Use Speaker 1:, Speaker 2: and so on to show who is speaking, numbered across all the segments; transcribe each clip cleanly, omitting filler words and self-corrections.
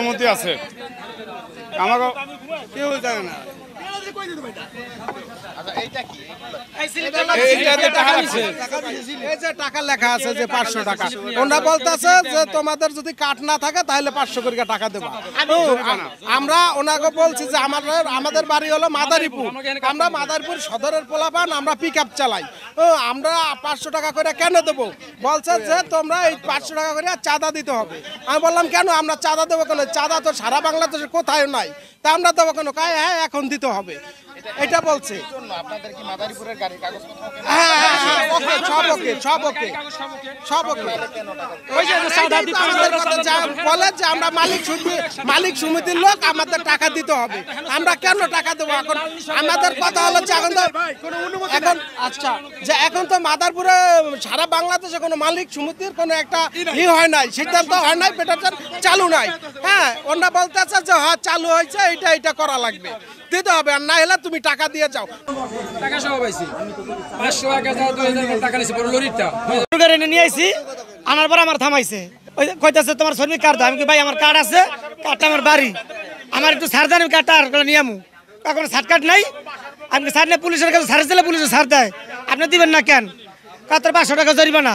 Speaker 1: অনুমতি আছে, আমারও কেউ জানে না।
Speaker 2: টাকা লেখা আছে যে 500 টাকা, ওরা বলতেছে যে তোমাদের যদি কার্ড না থাকে তাহলে 500 করে টাকা দেবা। আমরা ওনাকে বলছি যে আমাদের বাড়ি হলো মাদারীপুর, আমরা মাদারীপুর সদরের পোলাপান, আমরা পিক আপ চালাই, আমরা 500 টাকা করে কেন দেবো? বলছে যে তোমরা এই 500 টাকা করে চাঁদা দিতে হবে। আমি বললাম কেন আমরা চাঁদা দেবো কেন? চাঁদা তো সারা বাংলাদেশে কোথায় নাই, তা আমরা দেবো কেন? হ্যাঁ এখন দিতে হবে, এটা বলছে। বলে যে আমরা মালিক সমিতির লোক, আমাদের টাকা দিতে হবে, আমরা কেন টাকা দেবো? এখন আমাদের কথা হলো যে এখন আচ্ছা যে এখন তো মাদারপুরে সারা বাংলাদেশে কোনো মালিক সমিতির কোনো একটা হয় নাই, সিদ্ধান্ত হয় নাই, পেটার চালু নাই। হ্যাঁ, ওরা বলতেছে যে হ্যাঁ চালু হয়েছে, এটা করা লাগবে, দিতে হবে, আর না হলে তুমি টাকা দিয়ে যাও।
Speaker 3: টাকা সহ পাইছি 500 টাকা 2000 টাকা নিছে বড় লরিটা
Speaker 4: গাড়ি নিয়ে আইছি, আনার পর আমার থামাইছে, কইতাছে তোমার শ্রমিক কার্ড দাও। আমি কি ভাই আমার কার্ড আছে, কার্ডটা আমার বাড়ি, আমার একটু ছাড় দেন, আমি কার্ডটা আর নিয়ে আমু। কোনো সার্ট কার্ড নাই, আপনি ছাড় নিয়ে পুলিশের কাছে ছাড় দিলে পুলিশে ছাড় দেয়, আপনি দিবেন না কেন? কাতার 500 টাকা জরিমানা।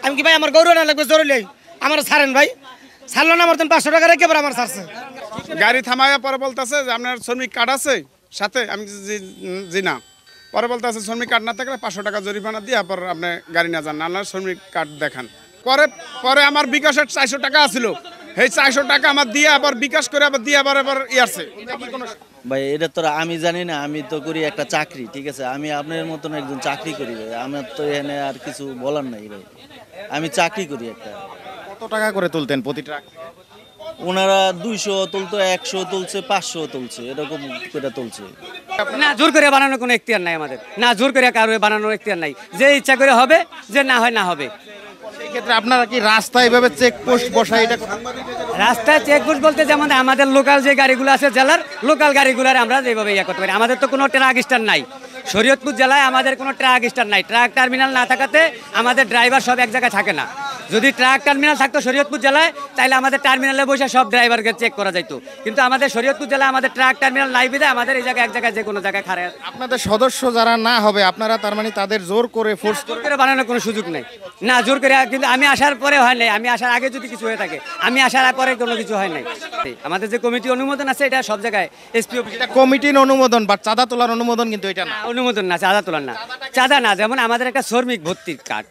Speaker 4: আমি কি ভাই আমার গৌরব না লাগবে জরুরি, আমার ছাড়েন ভাই, ছাড়লো না, আমার 500 টাকা রেখে আমার ছাড়ছে।
Speaker 1: গাড়ি থামাইয়া পরে বলতেছে যে আপনার শ্রমিক কার্ড আছে সাথে? আমি জি না। পরে বলতেছে শ্রমিক কার্ড না থাকলে 500 টাকা জরিমানা দিয়ে পর আপনি গাড়ি না যান, না শ্রমিক কার্ড দেখান। পরে আমার বিকাশের 400 টাকা আছিল, এই 400 টাকা আমার দিয়ে আবার বিকাশ করে আবার দিয়ে আবার ইয়ারছে।
Speaker 5: ভাই এটা তো আমি জানি না, আমি তো করি একটা চাকরি, ঠিক আছে, আমি আপনার মতন একজন চাকরি করি ভাই, আমার তো এখানে আর কিছু বলার নাই ভাই, আমি চাকরি করি একটা।
Speaker 6: কত টাকা করে তুলতেন প্রতি ট্রাক?
Speaker 5: ওনারা 200 তুলতো, 100 তুলছে, 500 তুলছে, এরকম করে তুলছে।
Speaker 3: না জোর করে বানানোর কোনো এখতিয়ার নাই আমাদের, না জোর করে কারো বানানোর এখতিয়ার নাই, যে ইচ্ছা করে হবে, যে না হয় না হবে।
Speaker 6: সেই ক্ষেত্রে আপনারা কি রাস্তায় এভাবে চেকপোস্ট বসায়? এটা
Speaker 3: রাস্তায় চেকপোস্ট বলতে যেমন আমাদের লোকাল যে গাড়িগুলো আছে জেলার লোকাল গাড়িগুলার আমরা যেভাবে ইয়ে করতে পারি, আমাদের তো কোনো ট্রাক স্ট্যান্ড নাই। শরীয়তপুর জেলায় আমাদের কোনো ট্রাক স্ট্যান্ড নাই, ট্রাক টার্মিনাল না থাকাতে আমাদের ড্রাইভার সব এক জায়গায় থাকে না। যদি ট্রাক টার্মিনাল থাকতো শরীয়তপুর জেলায়, তাহলে আমাদের টার্মিনালে বসে সব ড্রাইভারকে চেক করা যাইতো, কিন্তু আমাদের শরীয়তপুর জেলায় আমাদের ট্রাক টার্মিনাল নাই বিধায় আমাদের এই জায়গায় এক জায়গায় যে কোনো জায়গায় খারাপ।
Speaker 6: আপনাদের সদস্য যারা না হবে, আপনারা তার মানে তাদের জোর করে ফোর্স
Speaker 3: করে বানানোর কোনো সুযোগ নেই, না জোর করে। কিন্তু আমি আসার পরে হয় নাই, আমি আসার আগে যদি কিছু হয়ে থাকে, আমি আসার পরে কোনো কিছু হয় নাই। আমাদের যে কমিটি অনুমোদন আছে, এটা সব জায়গায় এসপি অফিস,
Speaker 6: কমিটির অনুমোদন বা চাঁদা তোলার অনুমোদন, কিন্তু এটা না,
Speaker 3: অনুমোদন না, চাঁদা তোলার না, চাঁদা না। যেমন আমাদের একটা শ্রমিক ভর্তির কার্ড,